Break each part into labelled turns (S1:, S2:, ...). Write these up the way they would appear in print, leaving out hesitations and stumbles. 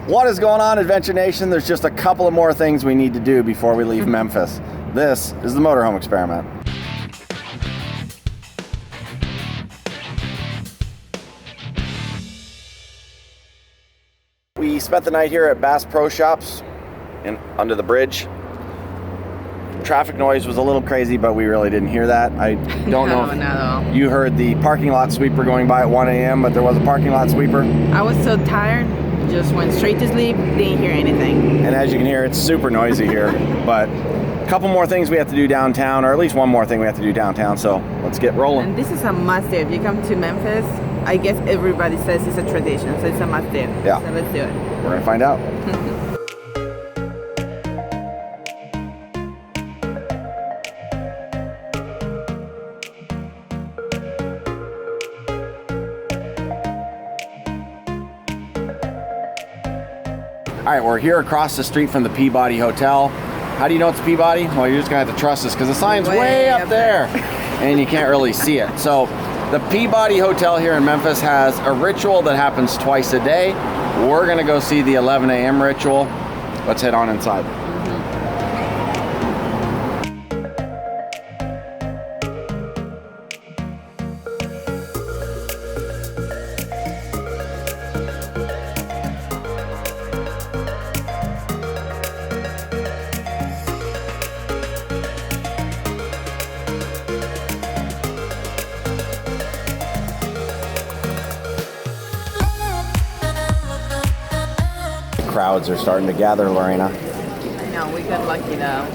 S1: What is going on, Adventure Nation? There's just a couple of more things we need to do before we leave Memphis. This is the Motorhome Experiment. We spent the night here at Bass Pro Shops under the bridge. Traffic noise was a little crazy, but we really didn't hear that. I don't know if you heard the parking lot sweeper going by at 1 a.m., but there was a parking lot sweeper.
S2: I was so tired, just went straight to sleep, didn't hear anything.
S1: And as you can hear, it's super noisy here. But a couple more things we have to do downtown, or at least one more thing we have to do downtown, so let's get rolling.
S2: And this is a must-do. If you come to Memphis, I guess everybody says it's a tradition, so it's a must-do.
S1: Yeah.
S2: So let's do it.
S1: We're gonna find out. All right, we're here across the street from the Peabody Hotel. How do you know it's Peabody? Well, you're just gonna have to trust us because the sign's way up there and you can't really see it. So the Peabody Hotel here in Memphis has a ritual that happens twice a day. We're gonna go see the 11 a.m. ritual. Let's head on inside. Crowds are starting to gather, Lorena.
S2: I know, we got lucky though.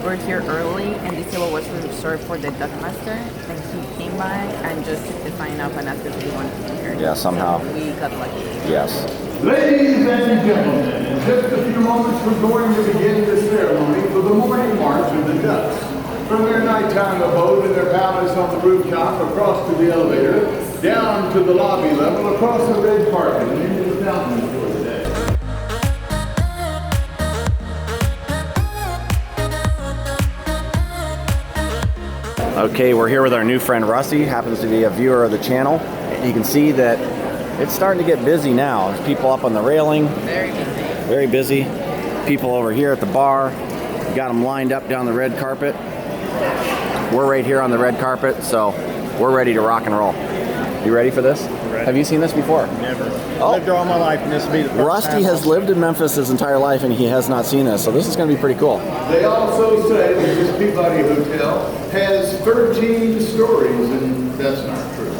S2: We're here early and this table was reserved for the duck master, and he came by and just took the sign up and asked if we wanted to be here.
S1: Yeah, somehow.
S2: So we got lucky.
S1: Yes.
S3: Ladies and gentlemen, in just a few moments we're going to begin the ceremony for the morning march of the ducks. From their nighttime abode in their palace on the rooftop, across to the elevator, down to the lobby level, across the red carpet, and into the fountain for the day.
S1: Okay, we're here with our new friend Rusty, happens to be a viewer of the channel. You can see that it's starting to get busy now. There's people up on the railing.
S2: Very busy.
S1: Very busy. People over here at the bar. Got them lined up down the red carpet. We're right here on the red carpet, so we're ready to rock and roll. You ready for this?
S4: Ready.
S1: Have you seen this before?
S4: Never.
S1: Oh.
S4: Lived here all my life, and this will be the first
S1: Rusty
S4: time
S1: has lived in Memphis his entire life, and he has not seen this, so this is going to be pretty cool.
S3: They also say that this Peabody Hotel has 13 stories, and that's not true.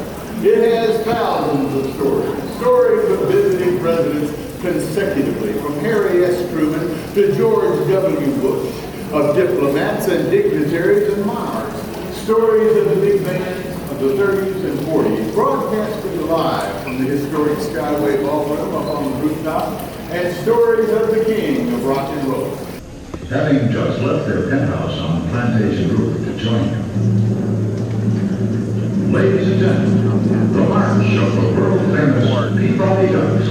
S3: It has thousands of stories. Stories of visiting presidents consecutively, from Harry S. Truman to George W. Bush, of diplomats and dignitaries and monarchs. Stories of the big bands of the 30s and 40s, broadcasted live from the historic Skyway Ballroom up on the rooftop, and stories of the king of rock and roll.
S5: Having just left their penthouse on Plantation Roof to join you. Ladies and gentlemen, the march of the world-famous Peabody Ducks.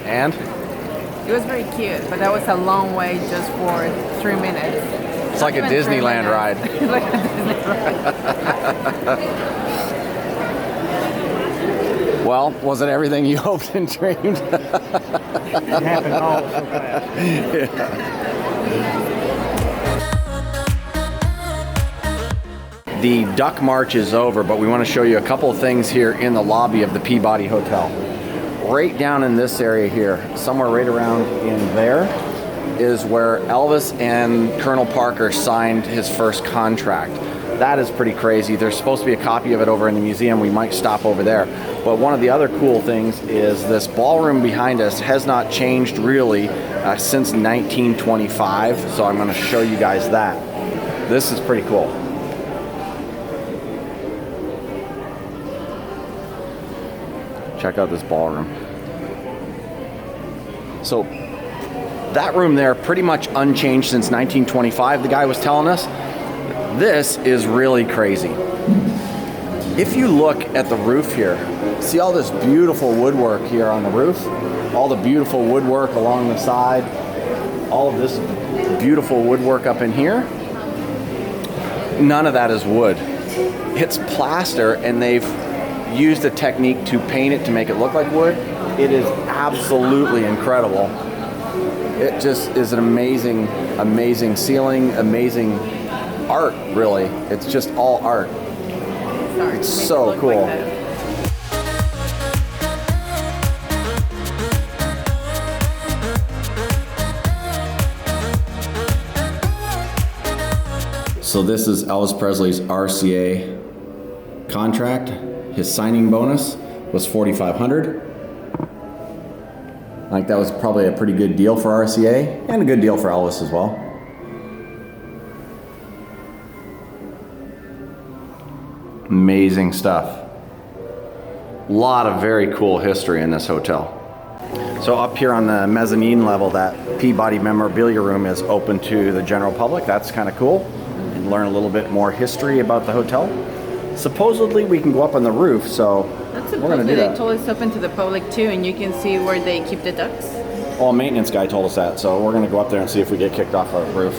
S1: And?
S2: It was very cute, but that was a long way just for 3 minutes.
S1: It's like a Disneyland ride.
S2: It's like a Disneyland ride.
S1: Well, was it everything you hoped and dreamed?
S4: It happened all so fast.
S1: Yeah. The duck march is over, but we want to show you a couple of things here in the lobby of the Peabody Hotel. Right down in this area here, somewhere right around in there, is where Elvis and Colonel Parker signed his first contract. That is pretty crazy. There's supposed to be a copy of it over in the museum. We might stop over there. But one of the other cool things is this ballroom behind us has not changed really since 1925. So I'm going to show you guys that. This is pretty cool. Check out this ballroom. So that room there pretty much unchanged since 1925, the guy was telling us. This is really crazy. If you look at the roof here, see all this beautiful woodwork here on the roof, all the beautiful woodwork along the side, all of this beautiful woodwork up in here, none of that is wood. It's plaster, and they've used a technique to paint it to make it look like wood. It is absolutely incredible. It just is an amazing, amazing ceiling, amazing art, really. It's just all art. It's so cool. So this is Elvis Presley's RCA contract. His signing bonus was $4,500. I think that was probably a pretty good deal for RCA and a good deal for Elvis as well. Amazing stuff. A lot of very cool history in this hotel. So up here on the mezzanine level, that Peabody memorabilia room is open to the general public. That's kind of cool. And learn a little bit more history about the hotel. Supposedly we can go up on the roof, so we're going to do that.
S2: They told us it's open to the public too, and you can see where they keep the ducks.
S1: Well, a maintenance guy told us that, so we're going to go up there and see if we get kicked off our roof.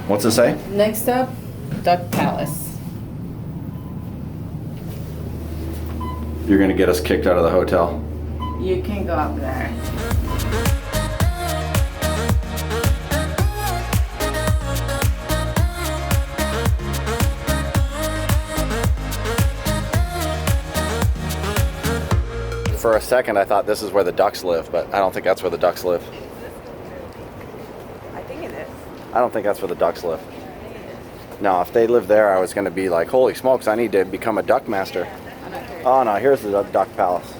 S1: What's it say?
S2: Next up, Duck Palace.
S1: You're going to get us kicked out of the hotel.
S2: You can go up there.
S1: For a second, I thought this is where the ducks live, but I don't think that's where the ducks live.
S2: I think it is.
S1: I don't think that's where the ducks live. No, if they lived there, I was going to be like, holy smokes, I need to become a duck master. Oh no, here's the duck palace.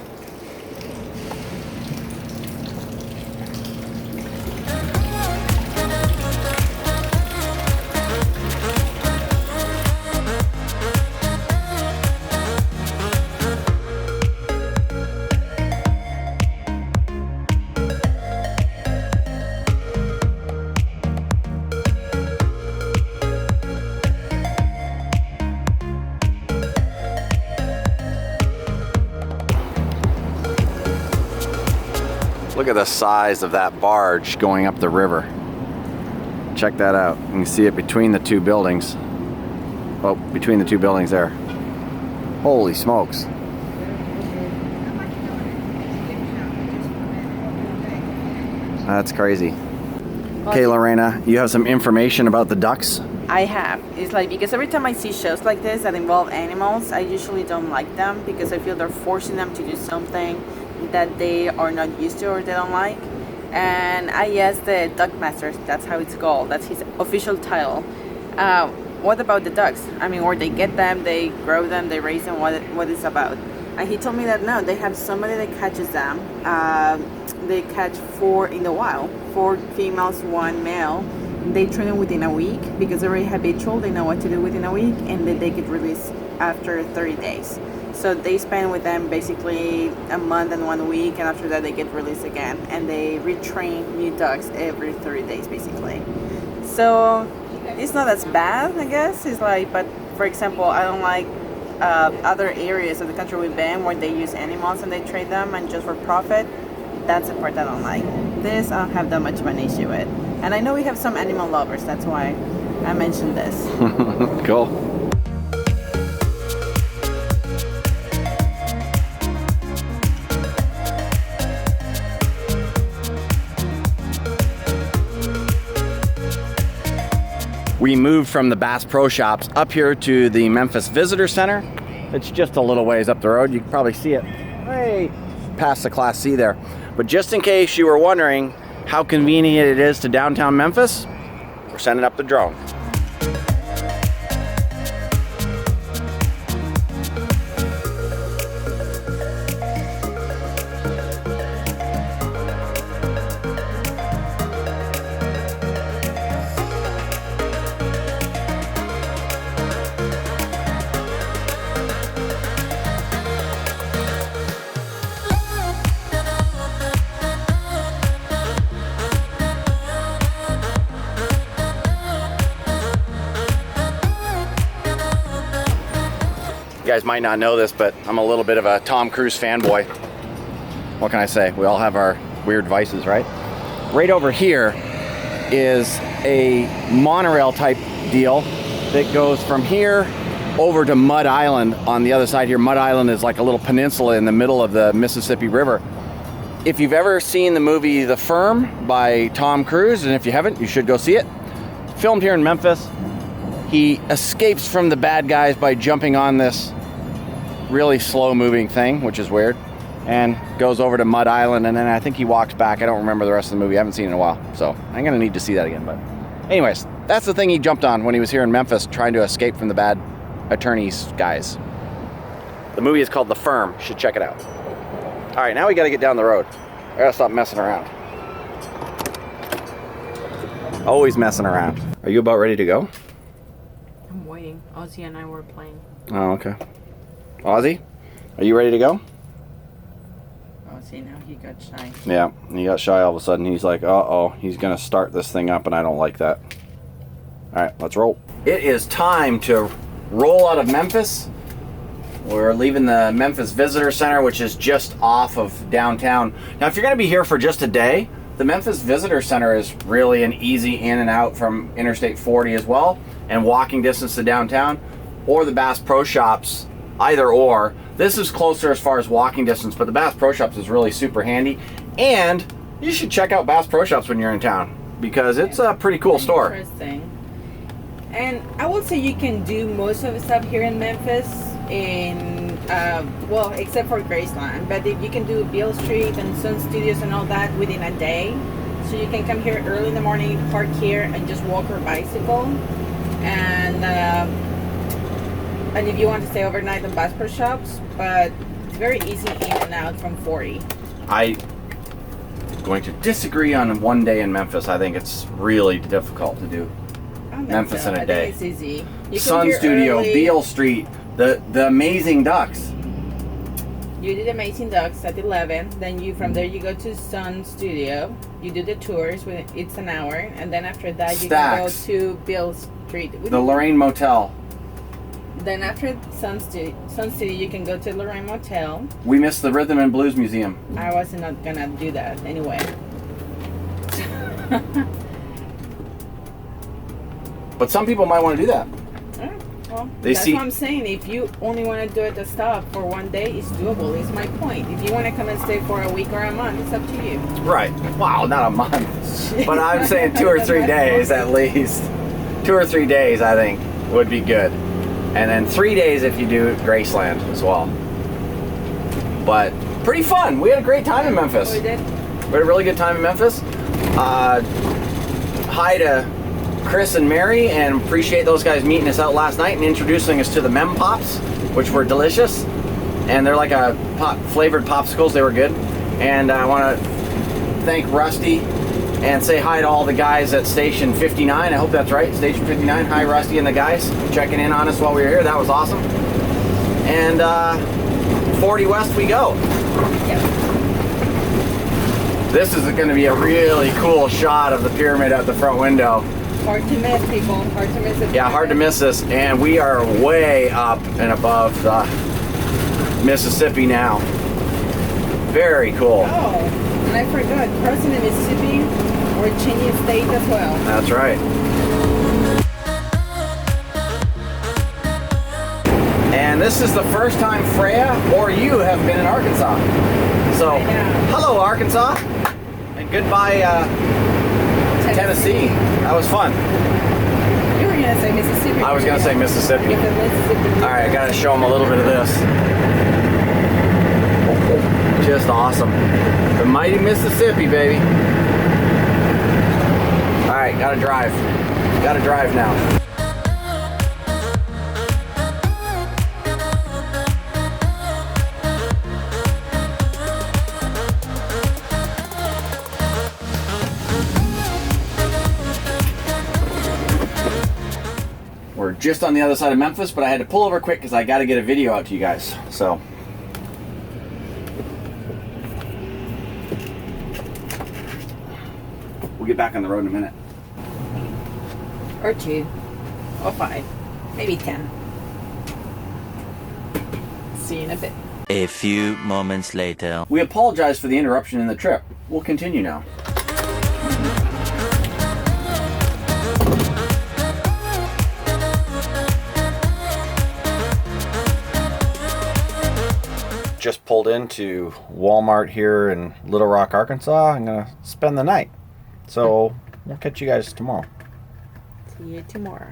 S1: Look at the size of that barge going up the river. Check that out. You can see it between the two buildings. Oh, between the two buildings there. Holy smokes. That's crazy. Okay, Lorena, you have some information about the ducks?
S2: I have. It's like, because every time I see shows like this that involve animals, I usually don't like them because I feel they're forcing them to do something that they are not used to or they don't like. And I asked the duck master, that's how it's called, that's his official title. What about the ducks? I mean, where they get them, they grow them, they raise them, what it's about. And he told me that no, they have somebody that catches them. They catch 4 in the wild, 4 females, 1 male. They train them within a week because they're very habitual, they know what to do within a week, and then they get released after 30 days. So they spend with them basically a month and 1 week, and after that they get released again, and they retrain new dogs every 30 days basically. So it's not as bad, I guess. It's like, but for example, I don't like other areas of the country we've been where they use animals and they trade them and just for profit. That's the part I don't like. This I don't have that much of an issue with. And I know we have some animal lovers, that's why I mentioned this.
S1: Cool. we moved from the Bass Pro Shops up here to the Memphis Visitor Center. It's just a little ways up the road. You can probably see it way past the Class C there. But just in case you were wondering how convenient it is to downtown Memphis, we're sending up the drone. You guys might not know this, but I'm a little bit of a Tom Cruise fanboy. What can I say? We all have our weird vices, right? Right over here is a monorail type deal that goes from here over to Mud Island on the other side here. Mud Island is like a little peninsula in the middle of the Mississippi River. If you've ever seen the movie The Firm by Tom Cruise, and if you haven't, you should go see it. Filmed here in Memphis. He escapes from the bad guys by jumping on this really slow moving thing, which is weird, and goes over to Mud Island, and then I think he walks back. I don't remember the rest of the movie. I haven't seen it in a while, so I'm gonna need to see that again. But anyways, that's the thing he jumped on when he was here in Memphis trying to escape from the bad attorneys guys. The movie is called The Firm. You should check it out. All right, now we gotta get down the road. I gotta stop messing around. Always messing around. Are you about ready to go?
S2: I'm waiting. Ozzy and I were playing.
S1: Oh, okay. Ozzy, are you ready to go?
S2: Ozzy, now he got shy.
S1: Yeah, he got shy all of a sudden. He's like, uh-oh, he's gonna start this thing up and I don't like that. All right, let's roll. It is time to roll out of Memphis. We're leaving the Memphis Visitor Center, which is just off of downtown. Now, if you're gonna be here for just a day, the Memphis Visitor Center is really an easy in and out from Interstate 40 as well, and walking distance to downtown, or the Bass Pro Shops, either or. This is closer as far as walking distance, but the Bass Pro Shops is really super handy. And you should check out Bass Pro Shops when you're in town, because it's a pretty cool store.
S6: Interesting. And I would say you can do most of the stuff here in Memphis in, well, except for Graceland. But if you can do Beale Street and Sun Studios and all that within a day. So you can come here early in the morning, park here, and just walk or bicycle. And if you want to stay overnight in Bass Pro Shops, but it's very easy in and out from 40.
S1: I'm going to disagree on one day in Memphis. I think it's really difficult to do. Memphis in a day.
S6: I think it's easy. You come
S1: Sun
S6: here
S1: Studio,
S6: early.
S1: Beale Street, the Amazing Ducks.
S6: You do the Amazing Ducks at 11. Then from there you go to Sun Studio. You do the tours. It's an hour, and then after that you
S1: Stacks.
S6: can go to Beale Street.
S1: The Lorraine Motel.
S6: Then after Sun Studio, you can go to Lorraine Motel.
S1: We missed the Rhythm and Blues Museum.
S6: I was not gonna do that anyway.
S1: But some people might want to do that.
S6: Well,
S1: They
S6: that's
S1: see-
S6: what I'm saying. If you only want to do it the stuff for one day, it's doable. Is my point. If you want to come and stay for a week or a month, it's up to you.
S1: Right. Wow, not a month. But I'm saying 2 or 3 days at least. 2 or 3 days, I think, would be good. And then 3 days if you do Graceland as well. But pretty fun. We had a great time in Memphis.
S6: We did.
S1: We had a really good time in Memphis. Hi to Chris and Mary, and appreciate those guys meeting us out last night and introducing us to the Mem Pops, which were delicious. And they're like a flavored popsicles. They were good. And I want to thank Rusty and say hi to all the guys at Station 59. I hope that's right, Station 59. Hi, Rusty and the guys checking in on us while we were here. That was awesome. And 40 West we go.
S6: Yep.
S1: This is going to be a really cool shot of the pyramid out the front window.
S6: Hard to miss, people. Hard to miss it.
S1: Yeah, hard to miss this. And we are way up and above the Mississippi now. Very cool.
S6: Oh, and I forgot. Crossing the Mississippi, we're changing state as well.
S1: That's right. And this is the first time Freya or you have been in Arkansas. So, hello Arkansas, and goodbye Tennessee. That was fun.
S6: You were you're gonna say Mississippi.
S1: I was gonna say Mississippi.
S6: It's a Mississippi.
S1: All right, I gotta show them a little bit of this. Just awesome. The mighty Mississippi, baby. All right, gotta drive. Gotta drive now. We're just on the other side of Memphis, but I had to pull over quick because I got to get a video out to you guys. So, we'll get back on the road in a minute.
S6: Or 2. Or 5. Maybe 10. See you in a bit.
S7: A few moments later.
S1: We apologize for the interruption in the trip. We'll continue now. Just pulled into Walmart here in Little Rock, Arkansas. I'm gonna spend the night. So we'll catch you guys tomorrow.
S6: See you tomorrow.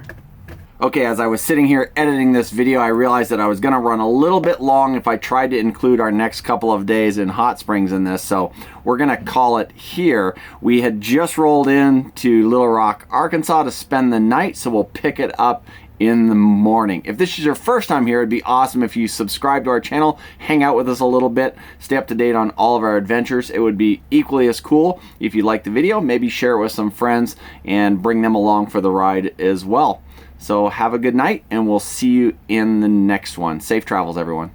S1: Okay, as I was sitting here editing this video, I realized that I was gonna run a little bit long if I tried to include our next couple of days in Hot Springs in this, so we're gonna call it here. We had just rolled in to Little Rock, Arkansas to spend the night, so we'll pick it up in the morning. If this is your first time here, it'd be awesome if you subscribe to our channel, hang out with us a little bit, stay up to date on all of our adventures. It would be equally as cool if you liked the video, maybe share it with some friends and bring them along for the ride as well. So have a good night, and we'll see you in the next one. Safe travels, everyone.